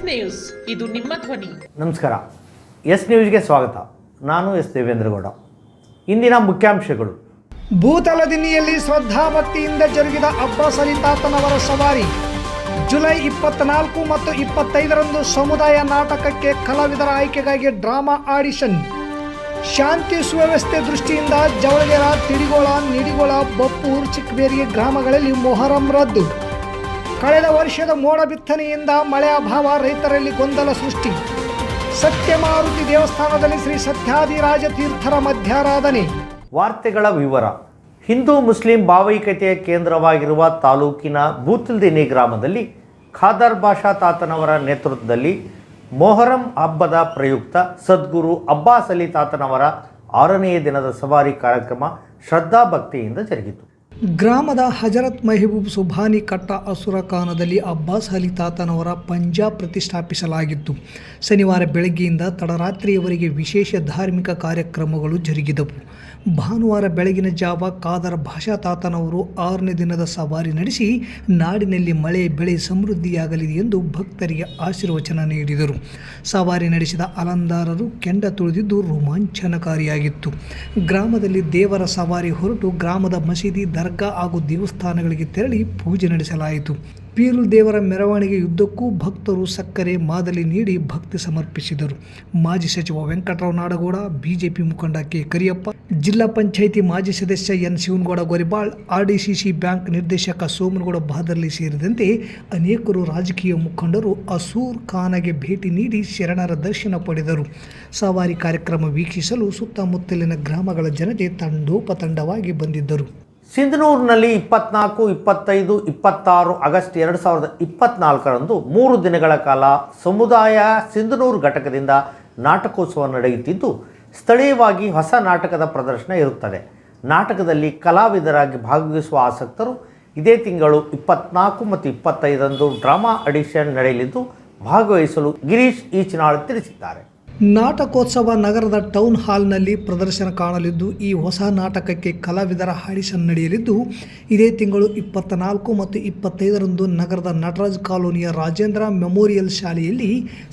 News, ಇದು ನಿಮ್ಮ ಧ್ವನಿ. ನಮಸ್ಕಾರ. ಎಸ್ ನ್ಯೂಸ್ಗೆ ಸ್ವಾಗತ. ನಾನು ಎಸ್ ದೇವೇಂದ್ರಗೌಡ. ಇಂದಿನ ಮುಖ್ಯಾಂಶಗಳು. ಭೂತಲದಿನಿಯಲ್ಲಿ ಶ್ರದ್ಧಾಭಕ್ತಿಯಿಂದ ಜರುಗಿದ ಅಬ್ಬಾಸ್ ಅಲಿ ತಾತನವರ ಸವಾರಿ. ಜುಲೈ 24 ಮತ್ತು 25ರಂದು ಸಮುದಾಯ ನಾಟಕಕ್ಕೆ ಕಲಾವಿದರ ಆಯ್ಕೆಗಾಗಿ ಡ್ರಾಮಾ ಆಡಿಷನ್. ಶಾಂತಿ ಸುವ್ಯವಸ್ಥೆ ದೃಷ್ಟಿಯಿಂದ ಜವಳಗೆರ, ತಿಡಿಗೋಳ, ನಿಡಿಗೋಳ, ಬಪ್ಪೂರ್, ಚಿಕ್ಕಬೇರಿಗೆ ಗ್ರಾಮಗಳಲ್ಲಿ ಮೊಹರಂ ರದ್ದು. ಕಳೆದ ವರ್ಷದ ಮೋಡ ಬಿತ್ತನೆಯಿಂದ ಮಳೆ ಅಭಾವ, ರೈತರಲ್ಲಿ ಗೊಂದಲ ಸೃಷ್ಟಿ. ಸತ್ಯಮಾರುತಿ ದೇವಸ್ಥಾನದಲ್ಲಿ ಶ್ರೀ ಸತ್ಯಾದಿರಾಜ ತೀರ್ಥರ ಮಧ್ಯಾರಾಧನೆ. ವಾರ್ತೆಗಳ ವಿವರ. ಹಿಂದೂ ಮುಸ್ಲಿಂ ಭಾವೈಕ್ಯತೆಯ ಕೇಂದ್ರವಾಗಿರುವ ತಾಲೂಕಿನ ಬೂತಲ್ದಿನಿ ಗ್ರಾಮದಲ್ಲಿ ಖಾದರ್ ಬಾಷಾ ತಾತನವರ ನೇತೃತ್ವದಲ್ಲಿ ಮೊಹರಂ ಹಬ್ಬದ ಪ್ರಯುಕ್ತ ಸದ್ಗುರು ಅಬ್ಬಾಸ್ ಅಲಿ ತಾತನವರ 6ನೇ ದಿನದ ಸವಾರಿ ಕಾರ್ಯಕ್ರಮ ಶ್ರದ್ಧಾಭಕ್ತಿಯಿಂದ ಜರುಗಿತು. ಗ್ರಾಮದ ಹಜರತ್ ಮೆಹಬೂಬ್ ಸುಭಾನಿ ಕಟ್ಟ ಅಸುರಖಾನದಲ್ಲಿ ಅಬ್ಬಾಸ್ ಅಲಿ ತಾತನವರ ಪಂಜಾ ಪ್ರತಿಷ್ಠಾಪಿಸಲಾಗಿತ್ತು. ಶನಿವಾರ ಬೆಳಗ್ಗೆಯಿಂದ ತಡರಾತ್ರಿಯವರೆಗೆ ವಿಶೇಷ ಧಾರ್ಮಿಕ ಕಾರ್ಯಕ್ರಮಗಳು ಜರುಗಿದವು. ಭಾನುವಾರ ಬೆಳಗಿನ ಜಾವ ಖಾದರ್ ಬಾಷಾ ತಾತನವರು 6ನೇ ದಿನದ ಸವಾರಿ ನಡೆಸಿ ನಾಡಿನಲ್ಲಿ ಮಳೆ ಬೆಳೆ ಸಮೃದ್ಧಿಯಾಗಲಿದೆ ಎಂದು ಭಕ್ತರಿಗೆ ಆಶೀರ್ವಚನ ನೀಡಿದರು. ಸವಾರಿ ನಡೆಸಿದ ಅಲಂದಾರರು ಕೆಂಡ ತುಳಿದಿದ್ದು ರೋಮಾಂಚನಕಾರಿಯಾಗಿತ್ತು. ಗ್ರಾಮದಲ್ಲಿ ದೇವರ ಸವಾರಿ ಹೊರಟು ಗ್ರಾಮದ ಮಸೀದಿ, ದರ್ಗಾ ಹಾಗೂ ದೇವಸ್ಥಾನಗಳಿಗೆ ತೆರಳಿ ಪೂಜೆ ನಡೆಸಲಾಯಿತು. ಪೀರುಲ್ ದೇವರ ಮೆರವಣಿಗೆಯುದ್ದಕ್ಕೂ ಭಕ್ತರು ಸಕ್ಕರೆ, ಮಾದಲಿ ನೀಡಿ ಭಕ್ತಿ ಸಮರ್ಪಿಸಿದರು. ಮಾಜಿ ಸಚಿವ ವೆಂಕಟರಾವ್ ನಾಡಗೌಡ, ಬಿಜೆಪಿ ಮುಖಂಡ ಕೆ ಕರಿಯಪ್ಪ, ಜಿಲ್ಲಾ ಪಂಚಾಯಿತಿ ಮಾಜಿ ಸದಸ್ಯ ಎನ್ ಶಿವನಗೌಡ ಗೋರಿಬಾಳ್, ಆರ್ಡಿಸಿಸಿ ಬ್ಯಾಂಕ್ ನಿರ್ದೇಶಕ ಸೋಮನಗೌಡ ಬಾದರ್ಲಿ ಸೇರಿದಂತೆ ಅನೇಕರು ರಾಜಕೀಯ ಮುಖಂಡರು ಅಸೂರ್ ಖಾನಗೆ ಭೇಟಿ ನೀಡಿ ಶರಣರ ದರ್ಶನ ಪಡೆದರು. ಸವಾರಿ ಕಾರ್ಯಕ್ರಮ ವೀಕ್ಷಿಸಲು ಸುತ್ತಮುತ್ತಲಿನ ಗ್ರಾಮಗಳ ಜನತೆ ತಂಡೋಪತಂಡವಾಗಿ ಬಂದಿದ್ದರು. ಸಿಂಧನೂರಿನಲ್ಲಿ 24, 25, 26 ಆಗಸ್ಟ್ 2024ರಂದು 3 ದಿನಗಳ ಕಾಲ ಸಮುದಾಯ ಸಿಂಧನೂರು ಘಟಕದಿಂದ ನಾಟಕೋತ್ಸವ ನಡೆಯುತ್ತಿದ್ದು, ಸ್ಥಳೀಯವಾಗಿ ಹೊಸ ನಾಟಕದ ಪ್ರದರ್ಶನ ಇರುತ್ತದೆ. ನಾಟಕದಲ್ಲಿ ಕಲಾವಿದರಾಗಿ ಭಾಗವಹಿಸುವ ಆಸಕ್ತರು ಇದೇ ತಿಂಗಳು 24 ಮತ್ತು 25ರಂದು ಡ್ರಾಮಾ ಆಡಿಷನ್ ನಡೆಯಲಿದ್ದು ಭಾಗವಹಿಸಲು ಗಿರೀಶ್ ಈಚನಾಳ್ ತಿಳಿಸಿದ್ದಾರೆ. ನಾಟಕೋತ್ಸವ ನಗರದ ಟೌನ್ ಹಾಲ್ನಲ್ಲಿ ಪ್ರದರ್ಶನ ಕಾಣಲಿದ್ದು, ಈ ಹೊಸ ನಾಟಕಕ್ಕೆ ಕಲಾವಿದರ ಆಡಿಷನ್ ನಡೆಯಲಿದ್ದು, ಇದೇ ತಿಂಗಳು 24 ಮತ್ತು 25ರಂದು ನಗರದ ನಟರಾಜ್ ಕಾಲೋನಿಯ ರಾಜೇಂದ್ರ ಮೆಮೋರಿಯಲ್ ಶಾಲೆಯಲ್ಲಿ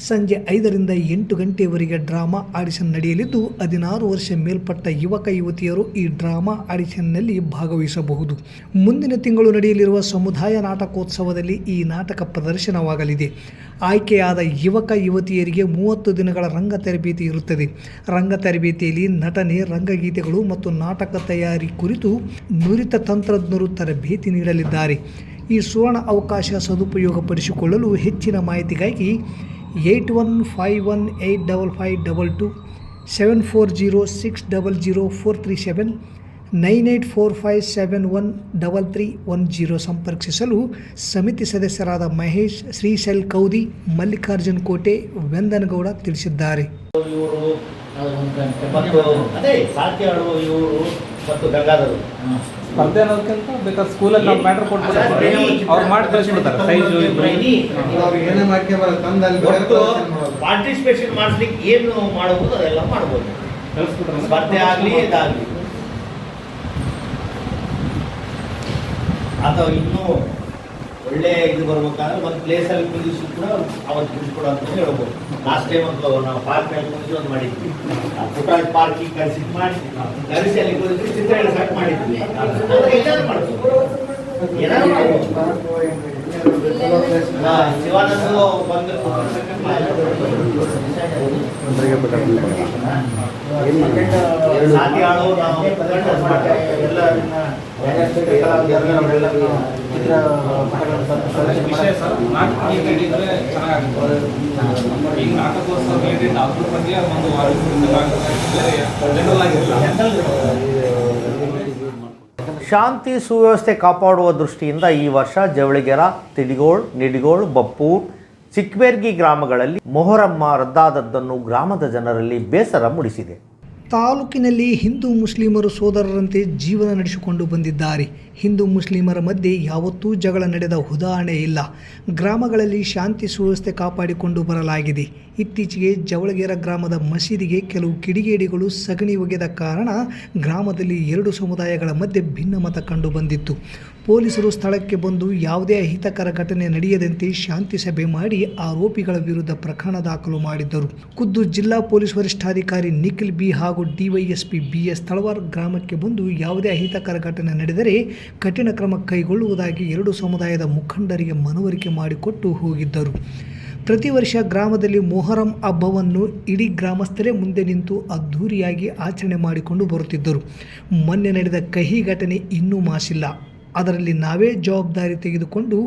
ಸಂಜೆ 5ರಿಂದ 8 ಗಂಟೆಯವರೆಗೆ ಡ್ರಾಮಾ ಆಡಿಷನ್ ನಡೆಯಲಿದ್ದು, 16 ವರ್ಷ ಮೇಲ್ಪಟ್ಟ ಯುವಕ ಯುವತಿಯರು ಈ ಡ್ರಾಮಾ ಆಡಿಷನ್ನಲ್ಲಿ ಭಾಗವಹಿಸಬಹುದು. ಮುಂದಿನ ತಿಂಗಳು ನಡೆಯಲಿರುವ ಸಮುದಾಯ ನಾಟಕೋತ್ಸವದಲ್ಲಿ ಈ ನಾಟಕ ಪ್ರದರ್ಶನವಾಗಲಿದೆ. ಆಯ್ಕೆಯಾದ ಯುವಕ ಯುವತಿಯರಿಗೆ 30 ದಿನಗಳ ರಂಗ ತರಬೇತಿ ಇರುತ್ತದೆ. ರಂಗ ತರಬೇತಿಯಲ್ಲಿ ನಟನೆ, ರಂಗಗೀತೆಗಳು ಮತ್ತು ನಾಟಕ ತಯಾರಿ ಕುರಿತು ನುರಿತ ತಂತ್ರಜ್ಞರು ತರಬೇತಿ ನೀಡಲಿದ್ದಾರೆ. ಈ ಸುವರ್ಣ ಅವಕಾಶ ಸದುಪಯೋಗಪಡಿಸಿಕೊಳ್ಳಲು ಹೆಚ್ಚಿನ ಮಾಹಿತಿಗಾಗಿ 8151855522 7406000437 9845713310 ಸಂಪರ್ಕಿಸಲು ಸಮಿತಿ ಸದಸ್ಯರಾದ ಮಹೇಶ್, ಶ್ರೀಶೈಲ್ ಕೌದಿ, ಮಲ್ಲಿಕಾರ್ಜುನ್ ಕೋಟೆ, ವೆಂದನಗೌಡ ತಿಳಿಸಿದ್ದಾರೆ. ಸ್ಪರ್ಧೆ ಅನ್ನೋದಕ್ಕಿಂತ ಬೇಕಾದ್ರೆ ಸ್ಕೂಲಲ್ಲಿ ನಾವು ಮ್ಯಾಟ್ರ್ ಕೊಟ್ಬಿಡ್ತಾರೆ, ಅವ್ರು ಮಾಡಿ ಕಳಿಸ್ಬಿಡ್ತಾರೆ. ಸೈಜು ಪಾರ್ಟಿಸಿಪೇಷನ್ ಮಾಡಿಸ್ಲಿಕ್ಕೆ ಏನು ಮಾಡಬಹುದು ಅದೆಲ್ಲ ಮಾಡ್ಬೋದು. ಸ್ಪರ್ಧೆ ಆಗಲಿ ಇದಾಗಲಿ ಅಥವಾ ಇನ್ನೂ ಒಳ್ಳೆ ಇದು ಬರ್ಬೇಕಾದ್ರೆ ಒಂದು ಪ್ಲೇಸಲ್ಲಿ ಕುಂದಿಸಿ ಕೂಡ ಅವತ್ತು ಕುದಿಸ್ಕೊಡು ಅಂತ ಹೇಳ್ಬೋದು. ಲಾಸ್ಟ್ ಟೈಮ್ ಒಂದು ನಾವು ಪಾರ್ಕ್ನಲ್ಲಿ ಕುದಿಸಿ ಒಂದು ಮಾಡಿದ್ವಿ. ಪುಟ್ಟರಾಜ್ ಪಾರ್ಕಿಗೆ ಕಳಿಸಿ ಕಳಿಸಿ ಅಲ್ಲಿ ಕುದಿಸಿ ಚಿತ್ರ ಸಾಕು ಮಾಡಿದ್ವಿ. ಏನಾದ್ರು ಮಾಡ್ಬೋದು, ಏನಾದ್ರು ಮಾಡ್ಬೋದು. ಶಿವಾನಂದ ಬಂದು ಸಾಧ್ಯಾಳು ನಾವು ಎಲ್ಲ ವಿಷಯ ಸರ್ ನಾಟಕ ಹೇಳಿದ್ರೆ ಚೆನ್ನಾಗಿರ್ತದೆ. ಈಗ ನಾಟಕೋತ್ಸವ ಹೇಳಿದ್ರೆ ಅದ್ರ ಬಗ್ಗೆ ಒಂದು ಜನರಲ್ ಆಗಿರಲ್ಲ. ಶಾಂತಿ ಸುವ್ಯವಸ್ಥೆ ಕಾಪಾಡುವ ದೃಷ್ಟಿಯಿಂದ ಈ ವರ್ಷ ಜವಳಿಗೆರ, ತಿಡಿಗೋಳ್, ನಿಡಿಗೋಳ್, ಬಪ್ಪೂರ್, ಚಿಕ್ಕಬೇರ್ಗಿ ಗ್ರಾಮಗಳಲ್ಲಿ ಮೊಹರಮ್ಮ ರದ್ದಾದದ್ದನ್ನು ಗ್ರಾಮದ ಜನರಲ್ಲಿ ಬೇಸರ ಮೂಡಿಸಿದೆ. ತಾಲೂಕಿನಲ್ಲಿ ಹಿಂದೂ ಮುಸ್ಲಿಮರು ಸೋದರರಂತೆ ಜೀವನ ನಡೆಸಿಕೊಂಡು ಬಂದಿದ್ದಾರೆ. ಹಿಂದೂ ಮುಸ್ಲಿಮರ ಮಧ್ಯೆ ಯಾವತ್ತೂ ಜಗಳ ನಡೆದ ಉದಾಹರಣೆ ಇಲ್ಲ. ಗ್ರಾಮಗಳಲ್ಲಿ ಶಾಂತಿ ಸುವ್ಯವಸ್ಥೆ ಕಾಪಾಡಿಕೊಂಡು ಬರಲಾಗಿದೆ. ಇತ್ತೀಚೆಗೆ ಜವಳಗೇರ ಗ್ರಾಮದ ಮಸೀದಿಗೆ ಕೆಲವು ಕಿಡಿಗೇಡಿಗಳು ಸಗಣಿ ಒಗೆದ ಕಾರಣ ಗ್ರಾಮದಲ್ಲಿ ಎರಡು ಸಮುದಾಯಗಳ ಮಧ್ಯೆ ಭಿನ್ನಮತ ಕಂಡು ಬಂದಿತ್ತು. ಪೊಲೀಸರು ಸ್ಥಳಕ್ಕೆ ಬಂದು ಯಾವುದೇ ಅಹಿತಕರ ಘಟನೆ ನಡೆಯದಂತೆ ಶಾಂತಿ ಸಭೆ ಮಾಡಿ ಆರೋಪಿಗಳ ವಿರುದ್ಧ ಪ್ರಕರಣ ದಾಖಲು ಮಾಡಿದ್ದರು. ಖುದ್ದು ಜಿಲ್ಲಾ ಪೊಲೀಸ್ ವರಿಷ್ಠಾಧಿಕಾರಿ ನಿಖಿಲ್ ಬಿ ಹಾಗೂ ಡಿವೈಎಸ್ಪಿ BS ತಳವಾರ್ ಗ್ರಾಮಕ್ಕೆ ಬಂದು ಯಾವುದೇ ಅಹಿತಕರ ಘಟನೆ ನಡೆದರೆ ಕಠಿಣ ಕ್ರಮ ಕೈಗೊಳ್ಳುವುದಾಗಿ ಎರಡು ಸಮುದಾಯದ ಮುಖಂಡರಿಗೆ ಮನವರಿಕೆ ಮಾಡಿಕೊಟ್ಟು ಹೋಗಿದ್ದರು. ಪ್ರತಿ ವರ್ಷ ಗ್ರಾಮದಲ್ಲಿ ಮೊಹರಂ ಹಬ್ಬವನ್ನು ಇಡೀ ಗ್ರಾಮಸ್ಥರೇ ಮುಂದೆ ನಿಂತು ಅದ್ಧೂರಿಯಾಗಿ ಆಚರಣೆ ಮಾಡಿಕೊಂಡು ಬರುತ್ತಿದ್ದರು. ಮೊನ್ನೆ ನಡೆದ ಕಹಿ ಘಟನೆ ಇನ್ನೂ ಮಾಸಿಲ್ಲ. ಅದರಲ್ಲಿ ನಾವೇ ಜವಾಬ್ದಾರಿ ತೆಗೆದುಕೊಂಡು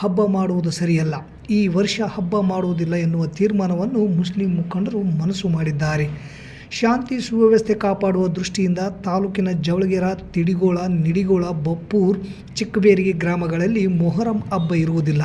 ಹಬ್ಬ ಮಾಡುವುದು ಸರಿಯಲ್ಲ. ಈ ವರ್ಷ ಹಬ್ಬ ಮಾಡುವುದಿಲ್ಲ ಎನ್ನುವ ತೀರ್ಮಾನವನ್ನು ಮುಸ್ಲಿಂ ಮುಖಂಡರು ಮನಸ್ಸು ಮಾಡಿದ್ದಾರೆ. ಶಾಂತಿ ಸುವ್ಯವಸ್ಥೆ ಕಾಪಾಡುವ ದೃಷ್ಟಿಯಿಂದ ತಾಲೂಕಿನ ಜವಳಗೇರ, ತಿಡಿಗೋಳ, ನಿಡಿಗೋಳ, ಬಪ್ಪೂರ್, ಚಿಕ್ಕಬೇರಿಗೆ ಗ್ರಾಮಗಳಲ್ಲಿ ಮೊಹರಂ ಹಬ್ಬ ಇರುವುದಿಲ್ಲ.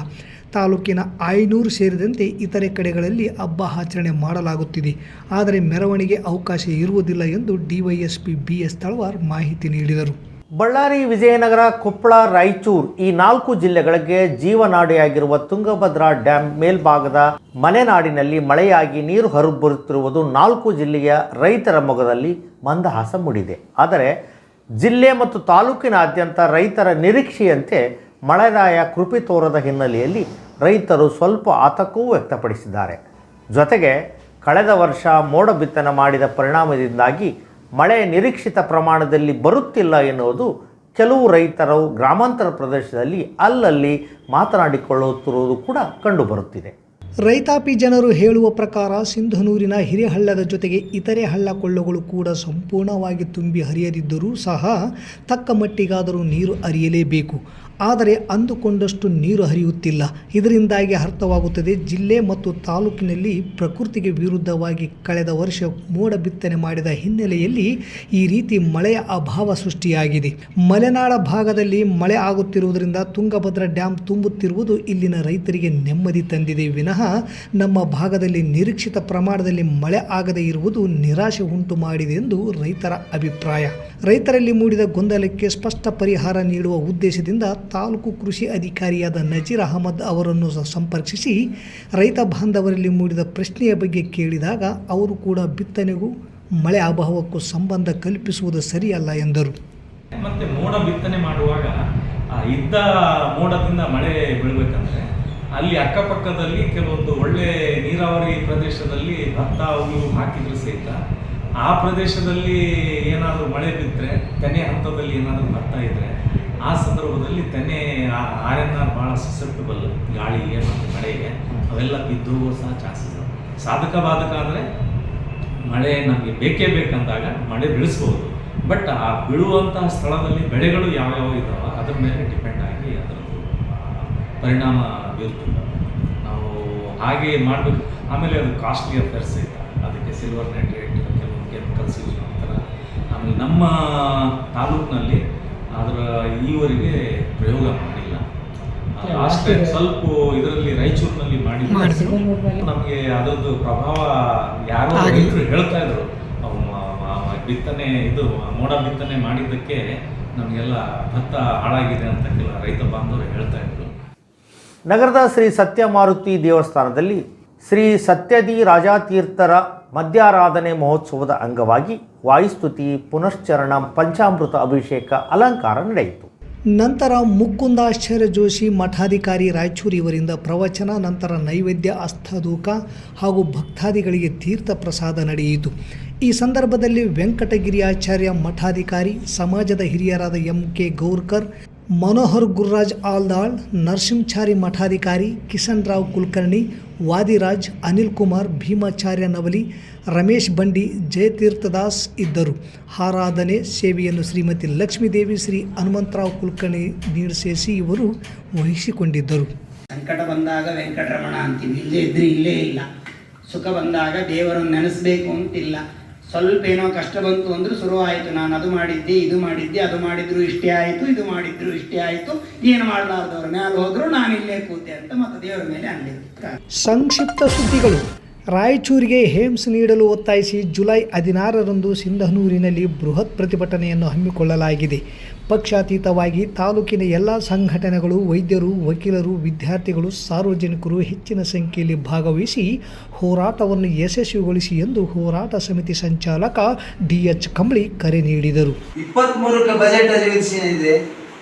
ತಾಲೂಕಿನ ಆಯನೂರು ಸೇರಿದಂತೆ ಇತರೆ ಕಡೆಗಳಲ್ಲಿ ಹಬ್ಬ ಆಚರಣೆ ಮಾಡಲಾಗುತ್ತಿದೆ. ಆದರೆ ಮೆರವಣಿಗೆ ಅವಕಾಶ ಇರುವುದಿಲ್ಲ ಎಂದು ಡಿವೈಎಸ್ಪಿ BS ತಳವಾರ್ ಮಾಹಿತಿ ನೀಡಿದರು. ಬಳ್ಳಾರಿ, ವಿಜಯನಗರ, ಕೊಪ್ಪಳ, ರಾಯಚೂರು ಈ 4 ಜಿಲ್ಲೆಗಳಿಗೆ ಜೀವನಾಡಿಯಾಗಿರುವ ತುಂಗಭದ್ರಾ ಡ್ಯಾಂ ಮೇಲ್ಭಾಗದ ಮಲೆನಾಡಿನಲ್ಲಿ ಮಳೆಯಾಗಿ ನೀರು ಹೊರಬರುತ್ತಿರುವುದು 4 ಜಿಲ್ಲೆಯ ರೈತರ ಮೊಗದಲ್ಲಿ ಮಂದಹಾಸ ಮೂಡಿದೆ. ಆದರೆ ಜಿಲ್ಲೆ ಮತ್ತು ತಾಲೂಕಿನಾದ್ಯಂತ ರೈತರ ನಿರೀಕ್ಷೆಯಂತೆ ಮಳೆರಾಯ ಕೃಪೆ ತೋರದ ಹಿನ್ನೆಲೆಯಲ್ಲಿ ರೈತರು ಸ್ವಲ್ಪ ಆತಂಕವೂ ವ್ಯಕ್ತಪಡಿಸಿದ್ದಾರೆ. ಜೊತೆಗೆ ಕಳೆದ ವರ್ಷ ಮೋಡ ಬಿತ್ತನೆ ಮಾಡಿದ ಪರಿಣಾಮದಿಂದಾಗಿ ಮಳೆ ನಿರೀಕ್ಷಿತ ಪ್ರಮಾಣದಲ್ಲಿ ಬರುತ್ತಿಲ್ಲ ಎನ್ನುವುದು ಕೆಲವು ರೈತರು ಗ್ರಾಮಾಂತರ ಪ್ರದೇಶದಲ್ಲಿ ಅಲ್ಲಲ್ಲಿ ಮಾತನಾಡಿಕೊಳ್ಳುತ್ತಿರುವುದು ಕೂಡ ಕಂಡುಬರುತ್ತಿದೆ. ರೈತಾಪಿ ಜನರು ಹೇಳುವ ಪ್ರಕಾರ ಸಿಂಧನೂರಿನ ಹಿರೇಹಳ್ಳದ ಜೊತೆಗೆ ಇತರೆ ಹಳ್ಳ ಕೊಳ್ಳಗಳು ಕೂಡ ಸಂಪೂರ್ಣವಾಗಿ ತುಂಬಿ ಹರಿಯದಿದ್ದರೂ ಸಹ ತಕ್ಕ ಮಟ್ಟಿಗಾದರೂ ನೀರು ಹರಿಯಲೇಬೇಕು. ಆದರೆ ಅಂದುಕೊಂಡಷ್ಟು ನೀರು ಹರಿಯುತ್ತಿಲ್ಲ. ಇದರಿಂದಾಗಿ ಅರ್ಥವಾಗುತ್ತದೆ ಜಿಲ್ಲೆ ಮತ್ತು ತಾಲೂಕಿನಲ್ಲಿ ಪ್ರಕೃತಿಗೆ ವಿರುದ್ಧವಾಗಿ ಕಳೆದ ವರ್ಷ ಮೋಡ ಬಿತ್ತನೆ ಮಾಡಿದ ಹಿನ್ನೆಲೆಯಲ್ಲಿ ಈ ರೀತಿ ಮಳೆಯ ಅಭಾವ ಸೃಷ್ಟಿಯಾಗಿದೆ. ಮಲೆನಾಡ ಭಾಗದಲ್ಲಿ ಮಳೆ ಆಗುತ್ತಿರುವುದರಿಂದ ತುಂಗಭದ್ರಾ ಡ್ಯಾಂ ತುಂಬುತ್ತಿರುವುದು ಇಲ್ಲಿನ ರೈತರಿಗೆ ನೆಮ್ಮದಿ ತಂದಿದೆ ವಿನಃ ನಮ್ಮ ಭಾಗದಲ್ಲಿ ನಿರೀಕ್ಷಿತ ಪ್ರಮಾಣದಲ್ಲಿ ಮಳೆ ಆಗದೇ ಇರುವುದು ನಿರಾಶೆ ಉಂಟು ಮಾಡಿದೆ ಎಂದು ರೈತರ ಅಭಿಪ್ರಾಯ. ರೈತರಲ್ಲಿ ಮೂಡಿದ ಗೊಂದಲಕ್ಕೆ ಸ್ಪಷ್ಟ ಪರಿಹಾರ ನೀಡುವ ಉದ್ದೇಶದಿಂದ ತಾಲೂಕು ಕೃಷಿ ಅಧಿಕಾರಿಯಾದ ನಜೀರ್ ಅಹಮದ್ ಅವರನ್ನು ಸಂಪರ್ಕಿಸಿ ರೈತ ಬಾಂಧವರಲ್ಲಿ ಮೂಡಿದ ಪ್ರಶ್ನೆಯ ಬಗ್ಗೆ ಕೇಳಿದಾಗ ಅವರು ಕೂಡ ಬಿತ್ತನೆಗೂ ಮಳೆ ಅಭಾವಕ್ಕೂ ಸಂಬಂಧ ಕಲ್ಪಿಸುವುದು ಸರಿಯಲ್ಲ ಎಂದರು. ಮತ್ತೆ ಮೋಡ ಬಿತ್ತನೆ ಮಾಡುವಾಗ ಇದ್ದ ಮೋಡದಿಂದ ಮಳೆ ಬೀಳಬೇಕಂದ್ರೆ ಅಲ್ಲಿ ಅಕ್ಕಪಕ್ಕದಲ್ಲಿ ಕೆಲವೊಂದು ಒಳ್ಳೆ ನೀರಾವರಿ ಪ್ರದೇಶದಲ್ಲಿ ಭತ್ತ ಅವು ಹಾಕಿದ್ರು ಸಹಿತ ಆ ಪ್ರದೇಶದಲ್ಲಿ ಏನಾದರೂ ಮಳೆ ಬಿದ್ದರೆ ತೆನೆ ಹಂತದಲ್ಲಿ ಏನಾದರೂ ಭತ್ತ ಇದ್ದರೆ ಆ ಸಂದರ್ಭದಲ್ಲಿ ತೆನೆ RNR ಭಾಳ ಸಸೆಪ್ಟಬಲ್ ಗಾಳಿಗೆ ಮತ್ತು ಮಳೆಗೆ ಅವೆಲ್ಲ ಬಿದ್ದು ಸಹ ಚಾನ್ಸಸ್ ಸಾಧಕ ಬಾಧಕ ಅಂದರೆ ಮಳೆ ನಮಗೆ ಬೇಕೇ ಬೇಕಂದಾಗ ಮಳೆ ಬೀಳಿಸ್ಬೋದು. ಬಟ್ ಆ ಬೀಳುವಂತಹ ಸ್ಥಳದಲ್ಲಿ ಬೆಳೆಗಳು ಯಾವ್ಯಾವ ಇದ್ದಾವೆ ಅದ್ರ ಮೇಲೆ ಡಿಪೆಂಡ್ ಆಗಿ ಅದರದ್ದು ಪರಿಣಾಮ ಬೀರ್ತದೆ. ನಾವು ಹಾಗೆ ಮಾಡಬೇಕು. ಆಮೇಲೆ ಅದು ಕಾಸ್ಟ್ಲಿ ಅಫೇರ್ಸ್ ಐತೆ, ಅದಕ್ಕೆ ಸಿಲ್ವರ್ ನೈಟ್ರೇಟ್ ಕೆಲವೊಂದು ಕೆಮಿಕಲ್ಸ್ ಯೂಸ್ ಮಾಡ್ತಾರೆ. ಆಮೇಲೆ ನಮ್ಮ ತಾಲೂಕಿನಲ್ಲಿ ಅದರ ಈವರೆಗೆ ಪ್ರಯೋಗ ಮಾಡಿಲ್ಲ. ಲಾಸ್ಟ್ ಟೈಮ್ ಸ್ವಲ್ಪ ಇದರಲ್ಲಿ ರಾಯಚೂರಿನಲ್ಲಿ ಮಾಡಿದ್ರು. ನಮಗೆ ಅದೊಂದು ಪ್ರಭಾವ ಯಾರೋ ರೈತರು ಹೇಳ್ತಾ ಇದ್ರು, ಬಿತ್ತನೆ ಇದು ಮೋಡ ಬಿತ್ತನೆ ಮಾಡಿದ್ದಕ್ಕೆ ನಮಗೆಲ್ಲ ಭತ್ತ ಹಾಳಾಗಿದೆ ಅಂತ ಕೆಲ ರೈತ ಬಾಂಧವರು ಹೇಳ್ತಾ ಇದ್ರು. ನಗರದ ಶ್ರೀ ಸತ್ಯಮಾರುತಿ ದೇವಸ್ಥಾನದಲ್ಲಿ ಶ್ರೀ ಸತ್ಯದಿ ರಾಜಾತೀರ್ಥರ ಮಧ್ಯಾರಾಧನೆ ಮಹೋತ್ಸವದ ಅಂಗವಾಗಿ ವಾಯುಸ್ತುತಿ, ಪುನಶ್ಚರಣ, ಪಂಚಾಮೃತ ಅಭಿಷೇಕ, ಅಲಂಕಾರ ನಡೆಯಿತು. ನಂತರ ಮುಕುಂದಾಶ್ಚರ್ಯ ಜೋಶಿ ಮಠಾಧಿಕಾರಿ ರಾಯಚೂರು ಇವರಿಂದ ಪ್ರವಚನ, ನಂತರ ನೈವೇದ್ಯ, ಹಸ್ತಧೂಕ ಹಾಗೂ ಭಕ್ತಾದಿಗಳಿಗೆ ತೀರ್ಥ ಪ್ರಸಾದ ನಡೆಯಿತು. ಈ ಸಂದರ್ಭದಲ್ಲಿ ವೆಂಕಟಗಿರಿ ಆಚಾರ್ಯ ಮಠಾಧಿಕಾರಿ, ಸಮಾಜದ ಹಿರಿಯರಾದ MK ಗೌರ್ಕರ್, ಮನೋಹರ್ ಗುರುರಾಜ್ ಆಲ್ದಾಳ್, ನರಸಿಂಹಚಾರಿ ಮಠಾಧಿಕಾರಿ, ಕಿಸನ್ ರಾವ್ ಕುಲಕರ್ಣಿ, ವಾದಿರಾಜ್, ಅನಿಲ್ ಕುಮಾರ್, ಭೀಮಾಚಾರ್ಯ ನವಲಿ, ರಮೇಶ್ ಬಂಡಿ, ಜಯತೀರ್ಥದಾಸ್ ಇದ್ದರು. ಆರಾಧನೆ ಸೇವೆಯನ್ನು ಶ್ರೀಮತಿ ಲಕ್ಷ್ಮೀದೇವಿ, ಶ್ರೀ ಹನುಮಂತರಾವ್ ಕುಲಕರ್ಣಿ ನೀಡಸೇಸಿ ಇವರು ವಹಿಸಿಕೊಂಡಿದ್ದರು. ಸಂಕಟ ಬಂದಾಗ ವೆಂಕಟರಮಣ ಅಂತೀವಿ, ಇಲ್ಲೇ ಇದ್ರೆ ಇಲ್ಲೇ ಇಲ್ಲ. ಸುಖ ಬಂದಾಗ ದೇವರನ್ನು ನೆನೆಸಬೇಕು ಅಂತಿಲ್ಲ. ಸ್ವಲ್ಪ ಏನೋ ಕಷ್ಟ ಬಂತು ಅಂದ್ರೆ ಶುರುವಾಯಿತು, ನಾನು ಅದು ಮಾಡಿದ್ದೆ, ಇದು ಮಾಡಿದ್ದೆ, ಅದು ಮಾಡಿದ್ರು ಇಷ್ಟೇ ಆಯಿತು, ಇದು ಮಾಡಿದ್ರು ಇಷ್ಟೇ ಆಯಿತು, ಏನು ಮಾಡಲಾರ್ದವ್ರ ಮೇಲೆ ಹೋದ್ರು ನಾನು ಇಲ್ಲೇ ಕೂತೆ ಅಂತ ಮತ್ತೆ ದೇವರ ಮೇಲೆ ಅನ್ಲಿಕ್ಕೆ. ಸಂಕ್ಷಿಪ್ತ ಸುದ್ದಿಗಳು. ರಾಯಚೂರಿಗೆ ಹೇಮ್ಸ್ ನೀಡಲು ಒತ್ತಾಯಿಸಿ ಜುಲೈ 16ರಂದು ಸಿಂಧನೂರಿನಲ್ಲಿ ಬೃಹತ್ ಪ್ರತಿಭಟನೆಯನ್ನು ಹಮ್ಮಿಕೊಳ್ಳಲಾಗಿದೆ. ಪಕ್ಷಾತೀತವಾಗಿ ತಾಲೂಕಿನ ಎಲ್ಲ ಸಂಘಟನೆಗಳು, ವೈದ್ಯರು, ವಕೀಲರು, ವಿದ್ಯಾರ್ಥಿಗಳು, ಸಾರ್ವಜನಿಕರು ಹೆಚ್ಚಿನ ಸಂಖ್ಯೆಯಲ್ಲಿ ಭಾಗವಹಿಸಿ ಹೋರಾಟವನ್ನು ಯಶಸ್ವಿಗೊಳಿಸಿ ಎಂದು ಹೋರಾಟ ಸಮಿತಿ ಸಂಚಾಲಕ DH ಕಂಬಳಿ ಕರೆ ನೀಡಿದರು. 23ಕ್ಕೆ ಬಜೆಟ್ ಅಧಿವೇಶನ ಇದೆ.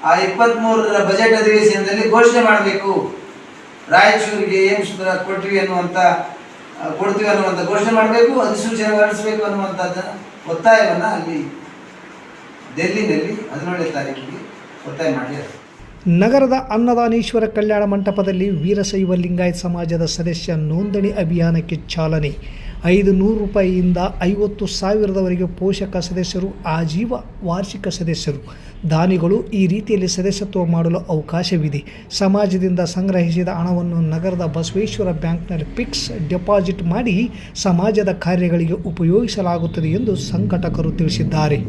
ಆ 23ರ ಬಜೆಟ್ ಅಧಿವೇಶನದಲ್ಲಿ ಘೋಷಣೆ ಮಾಡಬೇಕು. ರಾಯಚೂರಿಗೆ ಏಮ್ಸ್ ಕೊಡ್ತೀವಿ ಅನ್ನುವಂಥ ಘೋಷಣೆ ಮಾಡಬೇಕು, ಅಧಿಸೂಚನೆ ಹೊರಡಿಸಬೇಕು ಅನ್ನುವಂಥದ್ದು ಒತ್ತಾಯವನ್ನು ಅಲ್ಲಿ ಡೆಲ್ಲಿನಲ್ಲಿ 17ನೇ ತಾರೀಕಿಗೆ ಒತ್ತಾಯ ಮಾಡಿದ್ದಾರೆ. ನಗರದ ಅನ್ನದಾನೀಶ್ವರ ಕಲ್ಯಾಣ ಮಂಟಪದಲ್ಲಿ ವೀರಶೈವ ಲಿಂಗಾಯತ ಸಮಾಜದ ಸದಸ್ಯ ನೋಂದಣಿ ಅಭಿಯಾನಕ್ಕೆ ಚಾಲನೆ. 500 ರೂಪಾಯಿಯಿಂದ 50,000ವರೆಗೆ ಪೋಷಕ ಸದಸ್ಯರು, ಆಜೀವ ವಾರ್ಷಿಕ ಸದಸ್ಯರು, ದಾನಿಗಳು ಈ ರೀತಿಯಲ್ಲಿ ಸದಸ್ಯತ್ವ ಮಾಡಲು ಅವಕಾಶವಿದೆ. ಸಮಾಜದಿಂದ ಸಂಗ್ರಹಿಸಿದ ಹಣವನ್ನು ನಗರದ ಬಸವೇಶ್ವರ ಬ್ಯಾಂಕ್ನಲ್ಲಿ ಫಿಕ್ಸ್ ಡೆಪಾಸಿಟ್ ಮಾಡಿ ಸಮಾಜದ ಕಾರ್ಯಗಳಿಗೆ ಉಪಯೋಗಿಸಲಾಗುತ್ತದೆ ಎಂದು ಸಂಘಟಕರು ತಿಳಿಸಿದ್ದಾರೆ.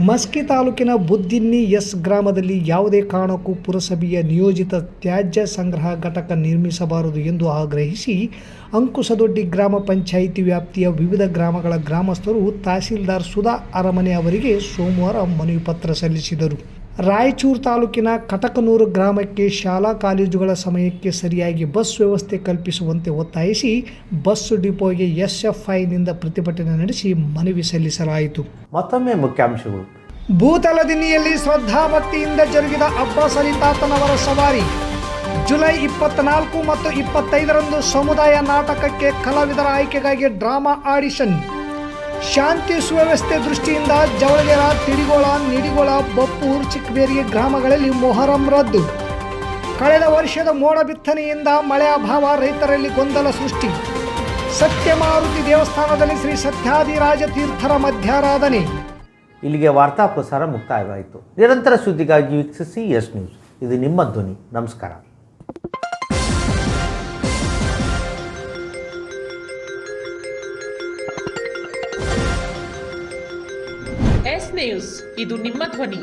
ಮಸ್ಕಿ ತಾಲೂಕಿನ ಬುದ್ದಿನ್ನಿ ಎಸ್ ಗ್ರಾಮದಲ್ಲಿ ಯಾವುದೇ ಕಾರಣಕ್ಕೂ ಪುರಸಭೆಯ ನಿಯೋಜಿತ ತ್ಯಾಜ್ಯ ಸಂಗ್ರಹ ಘಟಕ ನಿರ್ಮಿಸಬಾರದು ಎಂದು ಆಗ್ರಹಿಸಿ ಅಂಕುಸದೊಡ್ಡಿ ಗ್ರಾಮ ಪಂಚಾಯಿತಿ ವ್ಯಾಪ್ತಿಯ ವಿವಿಧ ಗ್ರಾಮಗಳ ಗ್ರಾಮಸ್ಥರು ತಹಸೀಲ್ದಾರ್ ಸುಧಾ ಅರಮನೆ ಅವರಿಗೆ ಸೋಮವಾರ ಮನವಿ ಪತ್ರ ಸಲ್ಲಿಸಿದರು. ರಾಯಚೂರು ತಾಲೂಕಿನ ಕಟಕನೂರು ಗ್ರಾಮಕ್ಕೆ ಶಾಲಾ ಕಾಲೇಜುಗಳ ಸಮಯಕ್ಕೆ ಸರಿಯಾಗಿ ಬಸ್ ವ್ಯವಸ್ಥೆ ಕಲ್ಪಿಸುವಂತೆ ಒತ್ತಾಯಿಸಿ ಬಸ್ ಡಿಪೋಗೆ SFIನಿಂದ ಪ್ರತಿಭಟನೆ ನಡೆಸಿ ಮನವಿ ಸಲ್ಲಿಸಲಾಯಿತು. ಮತ್ತೊಮ್ಮೆ ಮುಖ್ಯಾಂಶಗಳು. ಭೂತಲದಿನ್ನಿಯಲ್ಲಿ ಶ್ರದ್ಧಾಭಕ್ತಿಯಿಂದ ಜರುಗಿದ ಅಬ್ಬಾಸ್ ಅಲಿ ತಾತನವರ ಸವಾರಿ. ಜುಲೈ 24 ಮತ್ತು 25ರಂದು ಸಮುದಾಯ ನಾಟಕಕ್ಕೆ ಕಲಾವಿದರ ಆಯ್ಕೆಗಾಗಿ ಡ್ರಾಮಾ ಆಡಿಷನ್. ಶಾಂತಿ ಸುವ್ಯವಸ್ಥೆ ದೃಷ್ಟಿಯಿಂದ ಜವಳಗೆರ, ತಿಡಿಗೋಳ, ನಿಡಿಗೋಳ, ಬಪ್ಪೂರ್, ಚಿಕ್ಕಬೇರಿಗೆ ಗ್ರಾಮಗಳಲ್ಲಿ ಮೊಹರಂ ರದ್ದು. ಕಳೆದ ವರ್ಷದ ಮೋಡ ಬಿತ್ತನೆಯಿಂದ ಮಳೆ ಅಭಾವ, ರೈತರಲ್ಲಿ ಗೊಂದಲ ಸೃಷ್ಟಿ. ಸತ್ಯಮಾರುತಿ ದೇವಸ್ಥಾನದಲ್ಲಿ ಶ್ರೀ ಸತ್ಯಾದಿರಾಜ ತೀರ್ಥರ ಮಧ್ಯಾರಾಧನೆ. ಇಲ್ಲಿಗೆ ವಾರ್ತಾ ಪ್ರಸಾರ ಮುಕ್ತಾಯವಾಯಿತು. ನಿರಂತರ ಸುದ್ದಿಗಾಗಿ ವೀಕ್ಷಿಸಿ ಎಸ್ ನ್ಯೂಸ್. ಇದು ನಿಮ್ಮ ಧ್ವನಿ. ನಮಸ್ಕಾರ. ಎಸ್ ನ್ಯೂಸ್, ಇದು ನಿಮ್ಮ ಧ್ವನಿ.